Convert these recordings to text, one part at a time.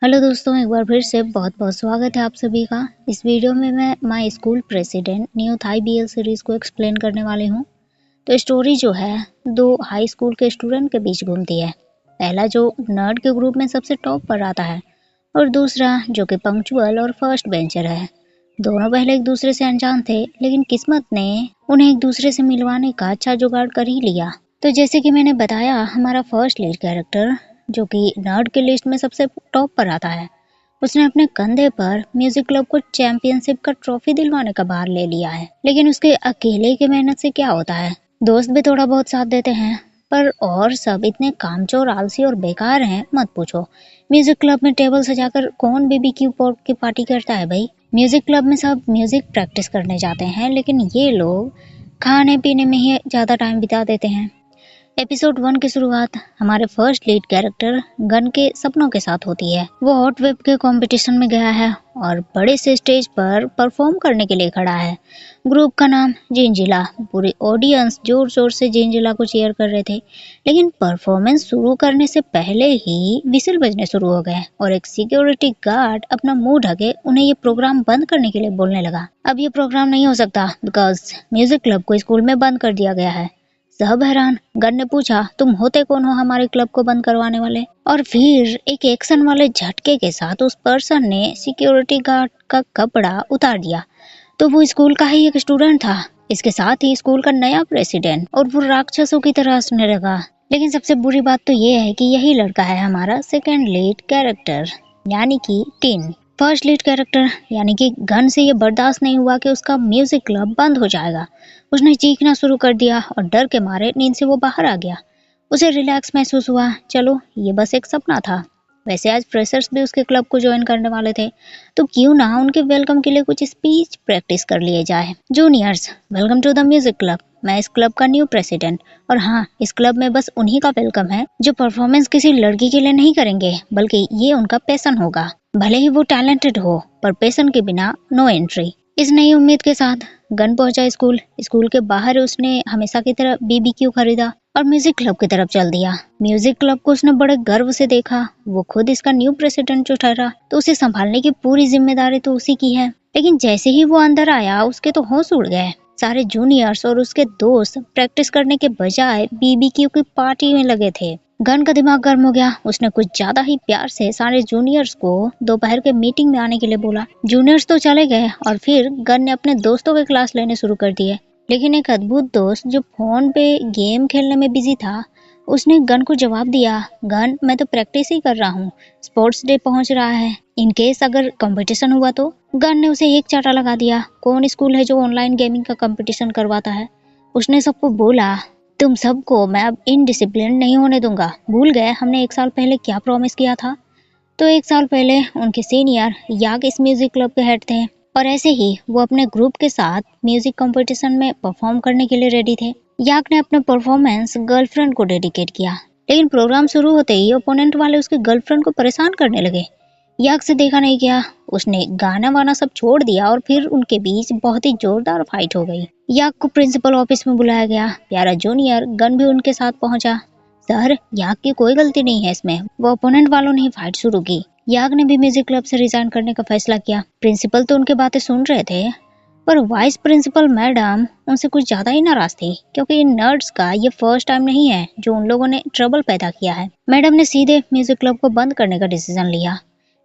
Hello दोस्तों, एक बार फिर से बहुत बहुत स्वागत है आप सभी का। इस वीडियो में मैं my school president new Thai BL series को एक्सप्लेन करने वाली हूँ। तो स्टोरी जो है दो हाई स्कूल के स्टूडेंट के बीच घूमती है। पहला जो नर्ड के ग्रुप में सबसे टॉप पर आता है और दूसरा जो कि पंक्चुअल और फर्स्ट बेंचर है। दोनों पहले एक दूसरे से अनजान थे, लेकिन किस्मत ने उन्हें एक दूसरे से मिलवाने का अच्छा जुगाड़ कर ही लिया। तो जैसे कि मैंने बताया, हमारा फर्स्ट लीड कैरेक्टर जो कि नर्ड के लिस्ट में सबसे टॉप पर आता है, उसने अपने कंधे पर म्यूजिक क्लब को चैंपियनशिप का ट्रॉफी दिलवाने का भार ले लिया है। लेकिन उसके अकेले की मेहनत से क्या होता है, दोस्त भी थोड़ा बहुत साथ देते हैं, पर और सब इतने कामचोर, आलसी और बेकार हैं मत पूछो। म्यूजिक क्लब में टेबल सजाकर कौन बीबीक्यू पॉट की पार्टी करता है भाई। म्यूजिक क्लब में सब म्यूजिक प्रैक्टिस करने जाते हैं, लेकिन ये लोग खाने पीने में ही ज्यादा टाइम बिता देते हैं। एपिसोड 1 की शुरुआत हमारे फर्स्ट लीड कैरेक्टर गन के सपनों के साथ होती है। वो हॉट वेब के कंपटीशन में गया है और बड़े से स्टेज पर परफॉर्म करने के लिए खड़ा है। ग्रुप का नाम जिंजिला। पूरी ऑडियंस जोर जोर से जिंजिला को चीयर कर रहे थे, लेकिन परफॉर्मेंस शुरू करने से पहले ही विसिल बजने शुरू हो गए और एक सिक्योरिटी गार्ड अपना मुंह ढके उन्हें ये प्रोग्राम बंद करने के लिए बोलने लगा। अब ये प्रोग्राम नहीं हो सकता बिकॉज म्यूजिक क्लब को स्कूल में बंद कर दिया गया है। सब हैरान। गन ने पूछा, तुम होते कौन हो हमारे क्लब को बंद करवाने वाले? और फिर एक एक्शन वाले झटके के साथ उस पर्सन ने सिक्योरिटी गार्ड का कपड़ा उतार दिया। तो वो स्कूल का ही एक स्टूडेंट था, इसके साथ ही स्कूल का नया प्रेसिडेंट, और वो राक्षसों की तरह हंसने लगा। लेकिन सबसे बुरी बात तो ये है कि यही लड़का है हमारा सेकेंड लीड कैरेक्टर, यानी कि टिन। फर्स्ट लीड कैरेक्टर यानी कि गन से ये बर्दाश्त नहीं हुआ कि उसका म्यूजिक क्लब बंद हो जाएगा। उसने चीखना शुरू कर दिया और डर के मारे नींद से वो बाहर आ गया। उसे रिलैक्स महसूस हुआ, चलो ये बस एक सपना था। वैसे आज फ्रेशर्स भी उसके क्लब को ज्वाइन करने वाले थे, तो क्यों ना उनके वेलकम के लिए कुछ स्पीच प्रैक्टिस कर लिए जाए। Juniors, welcome to the music club. मैं इस क्लब का न्यू प्रेसिडेंट, और हाँ, इस क्लब में बस उन्हीं का वेलकम है जो परफॉर्मेंस किसी लड़की के लिए नहीं करेंगे, बल्कि ये उनका पैशन होगा। भले ही वो टैलेंटेड हो, पर पैशन के बिना नो एंट्री। इस नई उम्मीद के साथ गन पहुंचा स्कूल। स्कूल के बाहर उसने हमेशा की तरह बीबीक्यू खरीदा और म्यूजिक क्लब की तरफ चल दिया। म्यूजिक क्लब को उसने बड़े गर्व से देखा। वो खुद इसका न्यू प्रेसिडेंट जो ठहरा, तो उसे संभालने की पूरी जिम्मेदारी तो उसी की है। लेकिन जैसे ही वो अंदर आया, उसके तो होश उड़ गए। सारे जूनियर्स और उसके दोस्त प्रैक्टिस करने के बजाय बीबीक्यू की पार्टी में लगे थे। गन का दिमाग गर्म हो गया। उसने कुछ ज्यादा ही प्यार से सारे जूनियर्स को दोपहर के मीटिंग में आने के लिए बोला। जूनियर्स तो चले गए और फिर गन ने अपने दोस्तों के क्लास लेने शुरू कर दिए। लेकिन एक अद्भुत दोस्त जो फोन पे गेम खेलने में बिजी था, उसने गन को जवाब दिया, गन, मैं तो प्रैक्टिस ही कर रहा हूँ, स्पोर्ट्स डे पहुंच रहा है, इन केस अगर कंपटीशन हुआ तो। गन ने उसे एक चाटा लगा दिया। कौन स्कूल है जो ऑनलाइन गेमिंग का कंपटीशन करवाता है? उसने सबको बोला, तुम सबको मैं अब इनडिसिप्लिन नहीं होने दूंगा। भूल गए हमने एक साल पहले क्या प्रॉमिस किया था? तो एक साल पहले उनके सीनियर याग इस म्यूजिक क्लब के हेड थे, और ऐसे ही वो अपने ग्रुप के साथ म्यूजिक कंपटीशन में परफॉर्म करने के लिए रेडी थे। याग ने अपना परफॉर्मेंस गर्लफ्रेंड को डेडिकेट किया, लेकिन प्रोग्राम शुरू होते ही ओपोनेंट वाले उसके गर्लफ्रेंड को परेशान करने लगे। याग से देखा नहीं गया, उसने गाना वाना सब छोड़ दिया और फिर उनके बीच बहुत ही जोरदार फाइट हो गई। याग को प्रिंसिपल ऑफिस में बुलाया गया। प्यारा जूनियर गन भी उनके साथ पहुंचा। सर, याग की कोई गलती नहीं है इसमें, वो ओपोनेंट वालों ने ही फाइट शुरू की। याग ने भी म्यूजिक क्लब से रिजाइन करने का फैसला किया। प्रिंसिपल तो उनके बातें सुन रहे थे, पर वाइस प्रिंसिपल मैडम उनसे कुछ ज्यादा ही नाराज थी, क्योंकि इन नर्ड्स का ये फर्स्ट टाइम नहीं है जो उन लोगों ने ट्रबल पैदा किया है। मैडम ने सीधे म्यूजिक क्लब को बंद करने का डिसीजन लिया,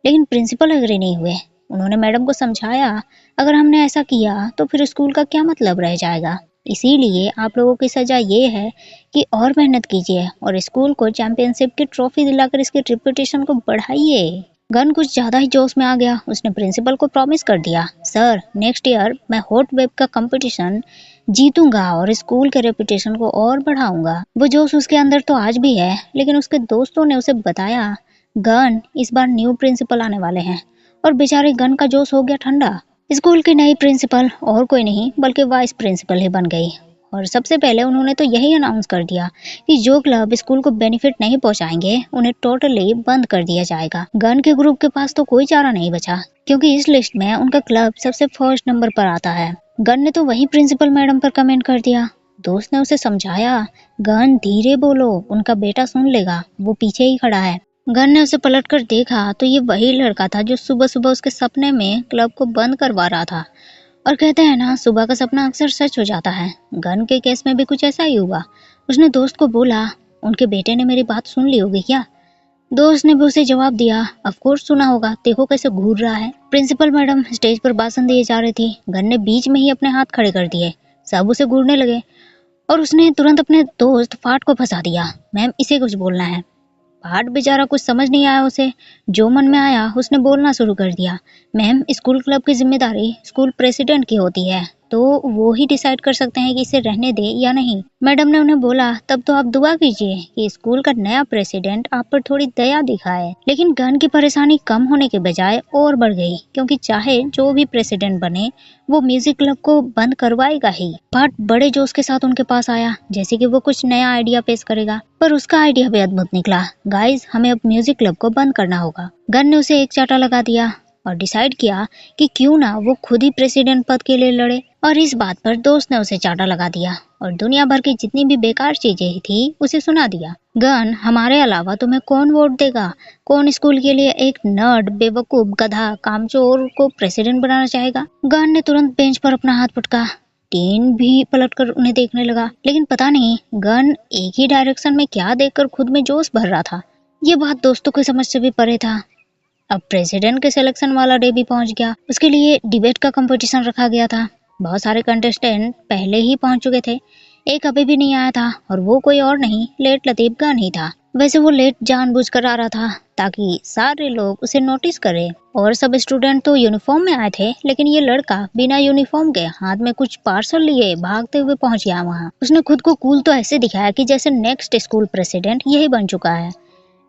लेकिन प्रिंसिपल एग्री नहीं हुए। उन्होंने मैडम को समझाया, अगर हमने ऐसा किया तो फिर स्कूल का क्या मतलब रह जाएगा। इसीलिए आप लोगों की सजा ये है कि और मेहनत कीजिए और स्कूल को चैंपियनशिप की ट्रॉफी दिलाकर इसकी रेपुटेशन को बढ़ाइए। गन कुछ ज्यादा ही जोश में आ गया। उसने प्रिंसिपल को प्रॉमिस कर दिया, सर, नेक्स्ट ईयर मैं हॉट वेब का कंपटीशन जीतूंगा और स्कूल के रेपुटेशन को और बढ़ाऊंगा। वो जोश उसके अंदर तो आज भी है, लेकिन उसके दोस्तों ने उसे बताया, गन, इस बार न्यू प्रिंसिपल आने वाले हैं, और बेचारे गन का जोश हो गया ठंडा। स्कूल की नई प्रिंसिपल और कोई नहीं बल्कि वाइस प्रिंसिपल ही बन गई, और सबसे पहले उन्होंने तो यही अनाउंस कर दिया कि जो क्लब स्कूल को बेनिफिट नहीं पहुंचाएंगे उन्हें टोटली बंद कर दिया जाएगा। गन के ग्रुप के पास तो कोई चारा नहीं बचा, क्योंकि इस लिस्ट में उनका क्लब सबसे फर्स्ट नंबर पर आता है। गन ने तो वही प्रिंसिपल मैडम पर कमेंट कर दिया। दोस्त ने उसे समझाया, गन धीरे बोलो, उनका बेटा सुन लेगा, वो पीछे ही खड़ा है। गन ने उसे पलटकर देखा तो ये वही लड़का था जो सुबह सुबह उसके सपने में क्लब को बंद करवा रहा था। और कहते हैं ना, सुबह का सपना अक्सर सच हो जाता है। गन के केस में भी कुछ ऐसा ही हुआ। उसने दोस्त को बोला, उनके बेटे ने मेरी बात सुन ली होगी क्या? दोस्त ने भी उसे जवाब दिया, ऑफ कोर्स सुना होगा, देखो कैसे घूर रहा है। प्रिंसिपल मैडम स्टेज पर भाषण दिए जा रही थी। गन ने बीच में ही अपने हाथ खड़े कर दिए। सब उसे घूरने लगे और उसने तुरंत अपने दोस्त फाट को फंसा दिया। मैम, इसे कुछ बोलना है। पाठ बेचारा कुछ समझ नहीं आया उसे। जो मन में आया उसने बोलना शुरू कर दिया। मैम, स्कूल क्लब की जिम्मेदारी स्कूल प्रेसिडेंट की होती है, तो वो ही डिसाइड कर सकते हैं कि इसे रहने दे या नहीं। मैडम ने उन्हें बोला, तब तो आप दुआ कीजिए कि स्कूल का नया प्रेसिडेंट आप पर थोड़ी दया दिखाए। लेकिन गन की परेशानी कम होने के बजाय और बढ़ गई, क्योंकि चाहे जो भी प्रेसिडेंट बने वो म्यूजिक क्लब को बंद करवाएगा ही। पाठ बड़े जोश के साथ उनके पास आया, जैसे कि वो कुछ नया आइडिया पेश करेगा। पर उसका आइडिया भी अद्भुत निकला। गाइस, हमें अब म्यूजिक क्लब को बंद करना होगा। गन ने उसे एक चांटा लगा दिया और डिसाइड किया कि क्यों ना वो खुद ही प्रेसिडेंट पद के लिए लड़े। और इस बात पर दोस्त ने उसे चांटा लगा दिया और दुनिया भर की जितनी भी बेकार चीजें थी उसे सुना दिया। गन, हमारे अलावा तुम्हें कौन वोट देगा? कौन स्कूल के लिए एक नर्ड, बेवकूफ, गधा, कामचोर को प्रेसिडेंट बनाना चाहेगा? गन ने तुरंत बेंच पर अपना हाथ पटका। टीन भी पलटकर उन्हें देखने लगा, लेकिन पता नहीं गन एक ही डायरेक्शन में क्या देखकर खुद में जोश भर रहा था। ये बात दोस्तों की समझ से भी परे था। अब प्रेसिडेंट के सिलेक्शन वाला डे भी पहुंच गया। उसके लिए डिबेट का कंपटीशन रखा गया था। बहुत सारे कंटेस्टेंट पहले ही पहुंच चुके थे। एक अभी भी नहीं आया था और वो कोई और नहीं, लेट लतीफ गन ही था। वैसे वो लेट जानबूझकर आ रहा था ताकि सारे लोग उसे नोटिस करें। और सब स्टूडेंट तो यूनिफॉर्म में आए थे, लेकिन ये लड़का बिना यूनिफॉर्म के हाथ में कुछ पार्सल लिए भागते हुए पहुंच गया वहां। उसने खुद को कूल तो ऐसे दिखाया कि जैसे नेक्स्ट स्कूल प्रेसिडेंट यही बन चुका है।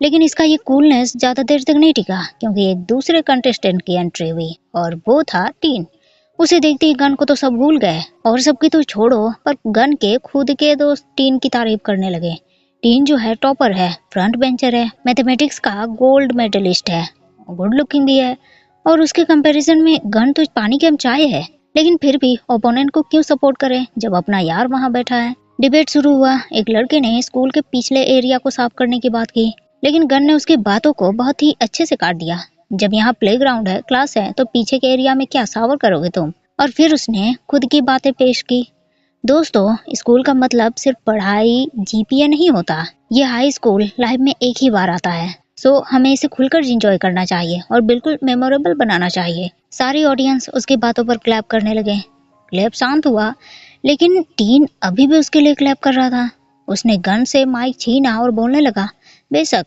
लेकिन इसका ये कूलनेस ज्यादा देर तक नहीं टिका, क्योंकि एक दूसरे कंटेस्टेंट की एंट्री हुई और वो था टीन। उसे देखते ही गन को तो सब भूल गए, और सबकी तो छोड़ो, पर गन के खुद के दोस्त टीन की तारीफ करने लगे। टीन जो है टॉपर है, फ्रंट बेंचर है, मैथमेटिक्स का गोल्ड मेडलिस्ट है, गुड लुकिंग भी है, और उसके कंपैरिजन में गन तो पानी की हम चाय है। लेकिन फिर भी ओपोनेंट को क्यों सपोर्ट करे जब अपना यार वहां बैठा है। डिबेट शुरू हुआ। एक लड़के ने स्कूल के पिछले एरिया को साफ करने की बात की, लेकिन गन ने उसकी बातों को बहुत ही अच्छे से काट दिया। जब यहाँ प्लेग्राउंड है, क्लास है, तो पीछे के एरिया में क्या सावर करोगे तुम? और फिर उसने खुद की बातें पेश की। दोस्तों, स्कूल का मतलब सिर्फ पढ़ाई, जीपीए नहीं होता। ये हाई स्कूल लाइफ में एक ही बार आता है, सो हमें इसे खुलकर एंजॉय करना चाहिए और बिल्कुल मेमोरेबल बनाना चाहिए। सारी ऑडियंस उसकी बातों पर क्लैप करने लगे। क्लैप शांत हुआ, लेकिन टीन अभी भी उसके लिए क्लैप कर रहा था। उसने गन से माइक छीना और बोलने लगा, बेशक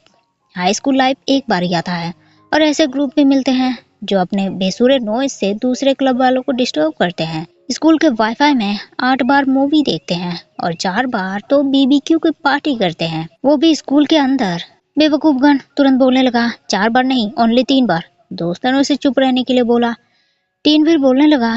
हाई स्कूल लाइफ एक बार ही आता है, और ऐसे ग्रुप भी मिलते हैं जो अपने बेसुरे नॉइज से दूसरे क्लब वालों को डिस्टर्ब करते हैं। स्कूल के वाईफाई में 8 बार मूवी देखते हैं और 4 बार तो बीबीक्यू की पार्टी करते हैं, वो भी स्कूल के अंदर। बेवकूफ गन तुरंत बोलने लगा, 4 बार नहीं, ओनली 3 बार। दोस्तों ने उसे चुप रहने के लिए बोला। टीन फिर बोलने लगा,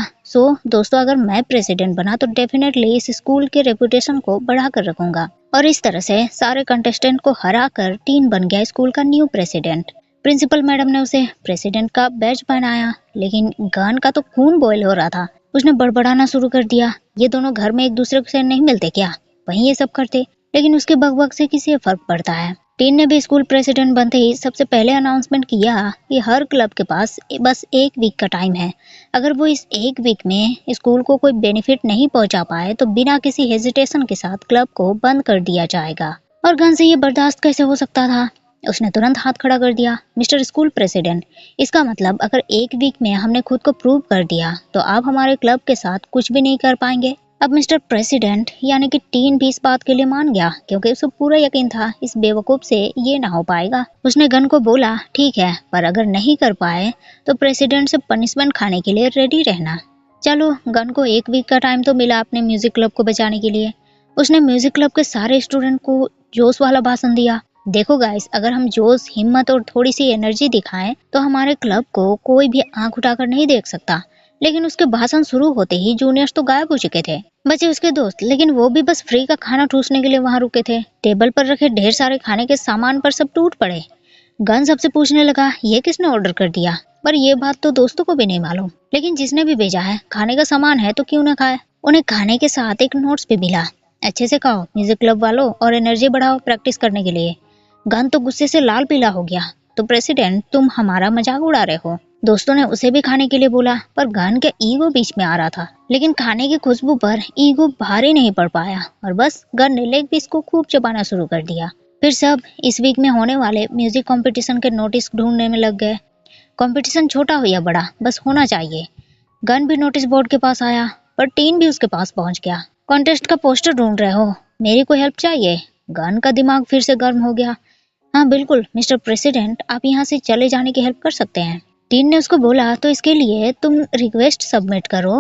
दोस्तों, अगर मैं प्रेसिडेंट बना तो डेफिनेटली इस स्कूल के रेपुटेशन को बढ़ा कर रखूंगा। और इस तरह से सारे कंटेस्टेंट को हरा कर टीन बन गया स्कूल का न्यू प्रेसिडेंट। प्रिंसिपल मैडम ने उसे प्रेसिडेंट का बैज पहनाया, लेकिन गन का तो खून बॉयल हो रहा था। उसने बड़बड़ाना शुरू कर दिया, ये दोनों घर में एक दूसरे से नहीं मिलते क्या? वहीं ये सब करते। लेकिन उसके बकबक से किसी फर्क पड़ता है। टीन ने भी स्कूल प्रेसिडेंट बनते ही सबसे पहले अनाउंसमेंट किया कि हर क्लब के पास बस 1 वीक का टाइम है। अगर वो इस 1 वीक में स्कूल को कोई बेनिफिट नहीं पहुंचा पाए तो बिना किसी हेजिटेशन के साथ क्लब को बंद कर दिया जाएगा। और गन से ये बर्दाश्त कैसे हो सकता था? उसने तुरंत हाथ खड़ा कर दिया, मिस्टर स्कूल प्रेसिडेंट, इसका मतलब अगर 1 वीक में हमने खुद को प्रूव कर दिया तो आप हमारे क्लब के साथ कुछ भी नहीं कर पाएंगे। अब मिस्टर प्रेसिडेंट यानी कि टीन भी इस बात के लिए मान गया, क्योंकि उसे पूरा यकीन था इस बेवकूफ से ये ना हो पाएगा। उसने गन को बोला, ठीक है, पर अगर नहीं कर पाए तो प्रेसिडेंट से पनिशमेंट खाने के लिए रेडी रहना। चलो, गन को 1 वीक का टाइम तो मिला अपने म्यूजिक क्लब को बचाने के लिए। उसने म्यूजिक क्लब के सारे स्टूडेंट को जोश वाला भाषण दिया। देखो गाइस, अगर हम जोश, हिम्मत और थोड़ी सी एनर्जी दिखाएं तो हमारे क्लब को कोई भी आंख उठाकर नहीं देख सकता। लेकिन उसके भाषण शुरू होते ही जूनियर्स तो गायब हो चुके थे, बचे उसके दोस्त, लेकिन वो भी बस फ्री का खाना ठूसने के लिए वहां रुके थे। टेबल पर रखे ढेर सारे खाने के सामान पर सब टूट पड़े। गन सबसे पूछने लगा, ये किसने ऑर्डर कर दिया? पर ये बात तो दोस्तों को भी नहीं मालूम, लेकिन जिसने भी भेजा है, खाने का सामान है तो क्यों ना खाए। उन्हें खाने के साथ एक नोट्स भी मिला, अच्छे से खाओ म्यूजिक क्लब वालों और एनर्जी बढ़ाओ प्रैक्टिस करने के लिए। गन तो गुस्से से लाल पीला हो गया। तो प्रेसिडेंट, तुम हमारा मजाक उड़ा रहे हो। दोस्तों ने उसे भी खाने के लिए बोला, पर गन के ईगो बीच में आ रहा था। लेकिन खाने की खुशबू पर ईगो भारी नहीं पड़ पाया और बस गन ने लेग पीस को खूब चबाना शुरू कर दिया। फिर सब इस वीक में होने वाले म्यूजिक कंपटीशन के नोटिस ढूंढने में लग गए। कंपटीशन छोटा हो या बड़ा, बस होना चाहिए। गन भी नोटिस बोर्ड के पास आया, पर टीन भी उसके पास पहुंच गया। कॉन्टेस्ट का पोस्टर ढूंढ रहे हो, मेरी कोई हेल्प चाहिए? गन का दिमाग फिर से गर्म हो गया। हाँ बिल्कुल मिस्टर प्रेसिडेंट, आप यहाँ से चले जाने की हेल्प कर सकते हैं। टीन ने उसको बोला, तो इसके लिए तुम रिक्वेस्ट सबमिट करो।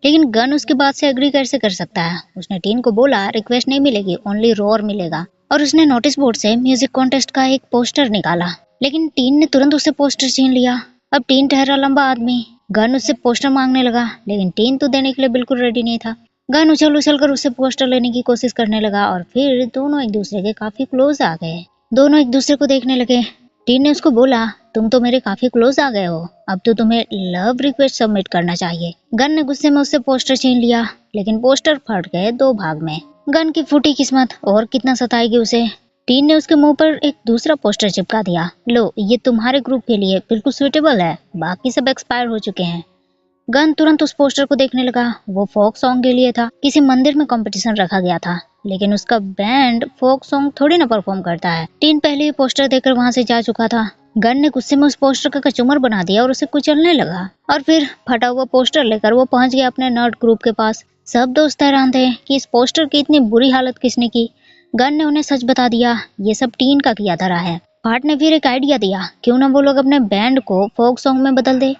लेकिन गन उसकी बात से एग्री कैसे कर सकता है? उसने टीन को बोला, रिक्वेस्ट नहीं मिलेगी, ओनली रोर मिलेगा। और उसने नोटिस बोर्ड से म्यूजिक कॉन्टेस्ट का एक पोस्टर निकाला। लेकिन टीन ने तुरंत उससे पोस्टर छीन लिया। अब टीन ठहरा लंबा आदमी। गन उससे पोस्टर मांगने लगा, लेकिन टीन तो देने के लिए बिल्कुल रेडी नहीं था। गन उछल उछल कर उससे पोस्टर लेने की कोशिश करने लगा और फिर दोनों एक दूसरे के काफी क्लोज आ गए। दोनों एक दूसरे को देखने लगे। टीन ने उसको बोला, तुम तो मेरे काफी क्लोज आ गए हो, अब तो तुम्हें लव रिक्वेस्ट सबमिट करना चाहिए। गन ने गुस्से में उससे पोस्टर छीन लिया, लेकिन पोस्टर फट गए दो भाग में। गन की फूटी किस्मत और कितना सताएगी उसे। टीन ने उसके मुंह पर एक दूसरा पोस्टर चिपका दिया। लो, ये तुम्हारे ग्रुप के लिए बिल्कुल सुइटेबल है, बाकी सब एक्सपायर हो चुके हैं। गन तुरंत उस पोस्टर को देखने लगा। वो फोक सॉन्ग के लिए था। किसी मंदिर में कंपटीशन रखा गया था, लेकिन उसका बैंड फोक सॉन्ग थोड़ी ना परफॉर्म करता है। टीन पहले ही पोस्टर देखकर वहां से जा चुका था। गन ने गुस्से में उस पोस्टर का कचूमर बना दिया और उसे कुचलने लगा। और फिर फटा हुआ पोस्टर लेकर वो पहुंच गया अपने नर्ड ग्रुप के पास। सब दोस्त हैरान थे कि इस पोस्टर की इतनी बुरी हालत किसने की। गन ने उन्हें सच बता दिया, ये सब टीन का किया धरा है। पार्ट ने फिर एक आइडिया दिया, क्यों ना वो लोग अपने बैंड को फोक सॉन्ग में बदल दे।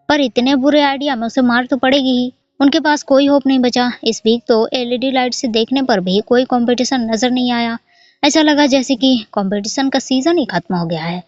पर इतने बुरे आइडिया में उसे मार तो पड़ेगी ही। उनके पास कोई होप नहीं बचा। इस वीक तो एलईडी लाइट से देखने पर भी कोई कंपटीशन नजर नहीं आया। ऐसा लगा जैसे कि कंपटीशन का सीजन ही खत्म हो गया है।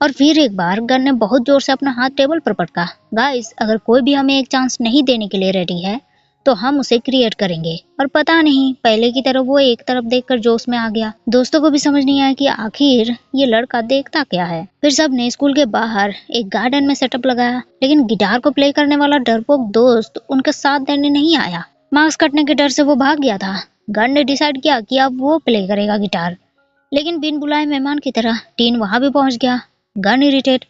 और फिर एक बार गन ने बहुत जोर से अपना हाथ टेबल पर पटका। गाइस, अगर कोई भी हमें एक चांस नहीं देने के लिए रेडी है तो हम उसे क्रिएट करेंगे। और पता नहीं, पहले की तरह वो एक तरफ देखकर जोश में आ गया। दोस्तों को भी समझ नहीं आया कि आखिर ये लड़का देखता क्या है। फिर सब ने स्कूल के बाहर एक गार्डन में सेटअप लगाया, लेकिन गिटार को प्ले करने वाला डरपोक दोस्त उनका साथ देने नहीं आया। मार्क्स कटने के डर से वो भाग गया था। गन ने डिसाइड किया कि अब वो प्ले करेगा गिटार, लेकिन बिन बुलाए मेहमान की तरह टीन वहां भी पहुंच गया। गन इरिटेट,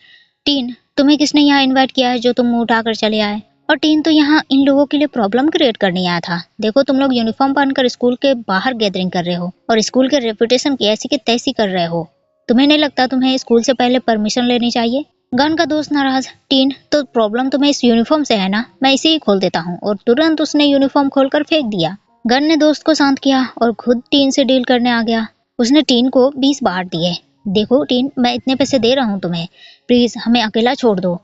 टीन तुम्हें किसने यहाँ इन्वाइट किया है जो तुम मुंह उठाकर चले आए? और टीन तो यहाँ इन लोगों के लिए प्रॉब्लम क्रिएट करने आया था। देखो, तुम लोग यूनिफॉर्म पहनकर स्कूल के बाहर गैदरिंग कर रहे हो और स्कूल के रेपुटेशन की ऐसी की तैसी कर रहे हो। तुम्हें नहीं लगता तुम्हें स्कूल से पहले परमिशन लेनी चाहिए? गन का दोस्त नाराज, टीन तो प्रॉब्लम तुम्हें इस यूनिफॉर्म से है ना, मैं इसे ही खोल देता हूँ। और तुरंत उसने यूनिफॉर्म खोलकर फेंक दिया। गन ने दोस्त को शांत किया और खुद टीन से डील करने आ गया। उसने टीन को 20 बांट दिए। देखो टीन, मैं इतने पैसे दे रहा हूँ तुम्हें, प्लीज हमें अकेला छोड़ दो।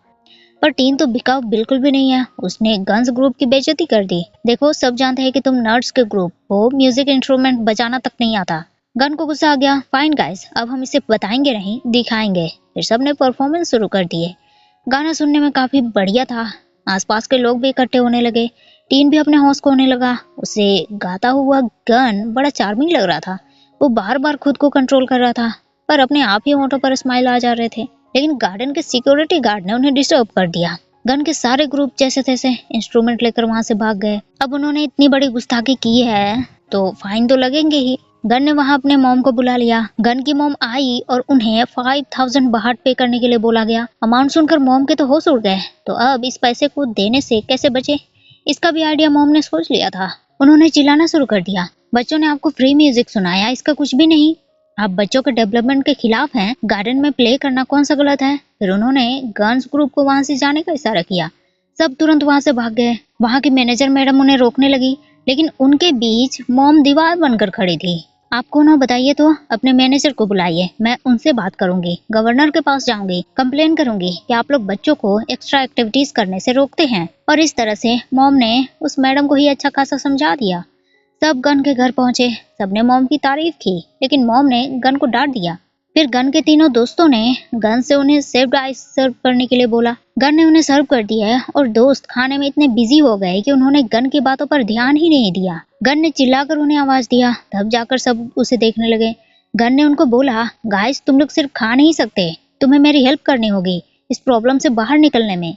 पर टीन तो बिकाऊ बिल्कुल भी नहीं है। उसने गन्स ग्रुप की बेइज्जती कर दी। देखो, सब जानते हैं कि तुम नर्ड्स के ग्रुप को म्यूजिक इंस्ट्रूमेंट बजाना तक नहीं आता। गन को गुस्सा आ गया। फाइन गाइस, अब हम इसे बताएंगे नहीं, दिखाएंगे। फिर सब ने परफॉर्मेंस शुरू कर दिए। गाना सुनने में काफी बढ़िया था। आसपास के लोग भी इकट्ठे होने लगे। टीन भी अपने होश खोने लगा। उसे गाता हुआ गन बड़ा चार्मिंग लग रहा था। वो बार बार खुद को कंट्रोल कर रहा था, पर अपने आप ही होंठों पर स्माइल आ जा रहे थे। लेकिन गार्डन के सिक्योरिटी गार्ड ने उन्हें डिस्टर्ब कर दिया। गन के सारे ग्रुप जैसे तैसे इंस्ट्रूमेंट लेकर वहां से भाग गए। अब उन्होंने इतनी बड़ी गुस्ताखी की है तो फाइन तो लगेंगे ही। गन ने वहां अपने मॉम को बुला लिया। गन की मॉम आई और उन्हें 5000 बाहट पे करने के लिए बोला गया। अमाउंट सुनकर मॉम के तो होश उड़ गए। तो अब इस पैसे को देने से कैसे बचे, इसका भी आइडिया मॉम ने सोच लिया था। उन्होंने चिल्लाना शुरू कर दिया, बच्चों ने आपको फ्री म्यूजिक सुनाया, इसका कुछ भी नहीं। आप बच्चों के डेवलपमेंट के खिलाफ हैं। गार्डन में प्ले करना कौन सा गलत है? फिर उन्होंने गन्स ग्रुप को वहां से जाने का इशारा किया। सब तुरंत वहां से भाग गए। वहां की मैनेजर मैडम उन्हें रोकने लगी, लेकिन उनके बीच मॉम दीवार बनकर खड़ी थी। आप कौन हो बताइए तो? अपने मैनेजर को बुलाइए, मैं उनसे बात करूंगी, गवर्नर के पास जाऊंगी, कंप्लेन करूंगी कि आप लोग बच्चों को एक्स्ट्रा एक्टिविटीज करने से रोकते हैं। और इस तरह से मॉम ने उस मैडम को ही अच्छा खासा समझा दिया। सब गन के घर पहुंचे। सबने मॉम की तारीफ की, लेकिन मॉम ने गन को डांट दिया। फिर गन के तीनों दोस्तों ने गन से उन्हें सेव्ड आइस सर्व करने के लिए बोला। गन ने उन्हें सर्व कर दिया और दोस्त खाने में इतने बिजी हो गए कि उन्होंने गन की बातों पर ध्यान ही नहीं दिया। गन ने चिल्लाकर उन्हें आवाज दिया, तब जाकर सब उसे देखने लगे। गन ने उनको बोला, गाइस तुम लोग सिर्फ खा नहीं सकते, तुम्हें मेरी हेल्प करनी होगी इस प्रॉब्लम से बाहर निकलने में।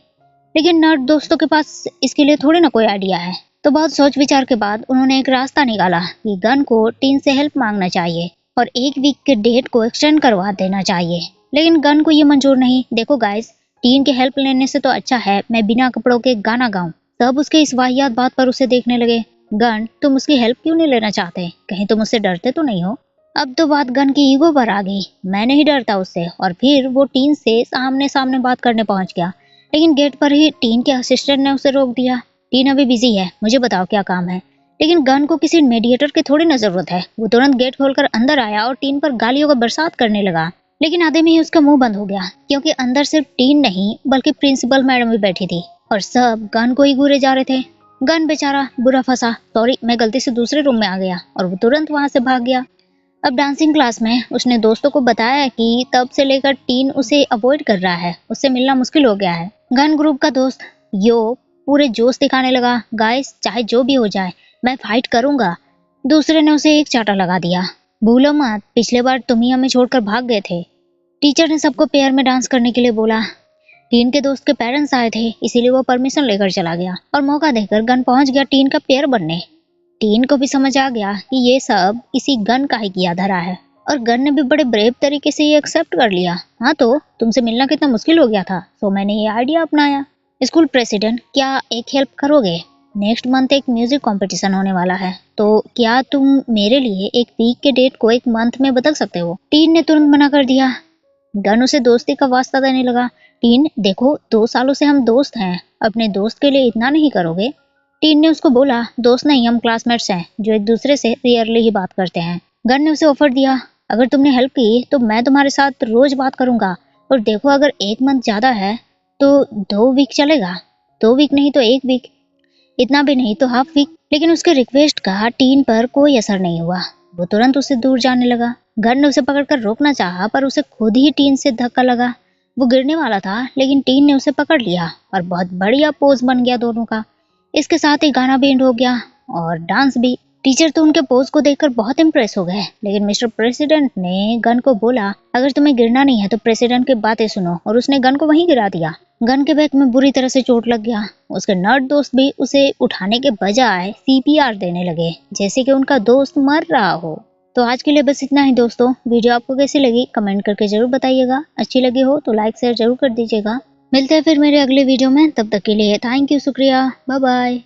लेकिन नर्ड दोस्तों के पास इसके लिए थोड़ी ना कोई आइडिया है। तो बहुत सोच विचार के बाद उन्होंने एक रास्ता निकाला कि गन को टीन से हेल्प मांगना चाहिए। और 1 वीक के डेट को एक्सटेंड करवा देना चाहिए। लेकिन गन को ये मंजूर नहीं। देखो गाइस, टीन की हेल्प लेने से तो अच्छा है मैं बिना कपड़ों के गाना गाऊं। सब उसके इस वाहियात बात पर उसे देखने लगे। गन, तुम उसकी हेल्प क्यों नहीं लेना चाहते? कहीं तुम उससे डरते तो नहीं हो? अब तो बात गन की ईगो पर आ गई। मैं नहीं डरता उससे। और फिर वो टीन से सामने सामने बात करने पहुंच गया। लेकिन गेट पर ही टीन के असिस्टेंट ने उसे रोक दिया। टीन अभी बिजी है, मुझे बताओ क्या काम है। लेकिन गन को किसी मीडिएटर की थोड़ी ना जरूरत है। वो तुरंत गेट खोलकर अंदर आया और टीन पर गालियों का बरसात करने लगा। लेकिन आधे में ही उसका मुंह बंद हो गया, क्योंकि अंदर सिर्फ टीन नहीं बल्कि प्रिंसिपल मैडम भी बैठी थी और सब गन को ही घूरे जा रहे थे। गन बेचारा बुरा फंसा। सॉरी, मैं गलती से दूसरे रूम में आ गया, और वो तुरंत वहां से भाग गया। अब डांसिंग क्लास में उसने दोस्तों को बताया कि तब से लेकर टीन उसे अवॉइड कर रहा है, उससे मिलना मुश्किल हो गया है। गन ग्रुप का दोस्त यो पूरे जोश दिखाने लगा। गाइस, चाहे जो भी हो जाए मैं फाइट करूंगा। दूसरे ने उसे एक चाटा लगा दिया। भूलो मत, पिछले बार तुम ही हमें छोड़कर भाग गए थे। टीचर ने सबको पेयर में डांस करने के लिए बोला। टीन के दोस्त के पेरेंट्स आए थे, इसीलिए वो परमिशन लेकर चला गया और मौका देकर गन पहुंच गया टीन का पेयर बनने। टीन को भी समझ आ गया कि ये सब इसी गन का ही किया धरा है, और गन ने भी बड़े ब्रेव तरीके से ये एक्सेप्ट कर लिया। हाँ, तो तुमसे मिलना कितना मुश्किल हो गया था, तो मैंने ये आइडिया अपनाया। स्कूल प्रेसिडेंट, क्या एक हेल्प करोगे? नेक्स्ट मंथ एक म्यूजिक कंपटीशन होने वाला है, तो क्या तुम मेरे लिए एक वीक के डेट को एक मंथ में बदल सकते हो? टीन ने तुरंत मना कर दिया। गन उसे दोस्ती का वास्ता देने लगा। टीन, देखो 2 सालों से हम दोस्त हैं, अपने दोस्त के लिए इतना नहीं करोगे? टीन ने उसको बोला, दोस्त नहीं, हम क्लासमेट्स हैं जो एक दूसरे से रियरली ही बात करते हैं। गन ने उसे ऑफर दिया, अगर तुमने हेल्प की तो मैं तुम्हारे साथ रोज बात करूंगा, और देखो अगर 1 मंथ ज्यादा है तो 2 वीक चलेगा। 2 वीक नहीं तो 1 वीक, इतना भी नहीं तो हाफ वीक। लेकिन उसके रिक्वेस्ट का टीन पर कोई असर नहीं हुआ। वो तुरंत उससे दूर जाने लगा। गन ने उसे पकड़कर रोकना चाहा, पर उसे खुद ही टीन से धक्का लगा। वो गिरने वाला था, लेकिन टीन ने उसे पकड़ लिया और बहुत बढ़िया पोज बन गया दोनों का। इसके साथ ही गाना भी एंड हो गया और डांस भी। टीचर तो उनके पोज को देखकर बहुत इम्प्रेस हो गए, लेकिन मिस्टर प्रेसिडेंट ने गन को बोला, अगर तुम्हें गिरना नहीं है तो प्रेसिडेंट की बातें सुनो, और उसने गन को वहीं गिरा दिया। गन के बैक में बुरी तरह से चोट लग गया। उसके नर्ड दोस्त भी उसे उठाने के बजाय सीपीआर देने लगे, जैसे कि उनका दोस्त मर रहा हो। तो आज के लिए बस इतना ही दोस्तों। वीडियो आपको कैसी लगी कमेंट करके जरूर बताइएगा। अच्छी लगी हो तो लाइक शेयर जरूर कर दीजिएगा। मिलते हैं फिर मेरे अगले वीडियो में, तब तक के लिए थैंक यू, शुक्रिया, बाय बाय।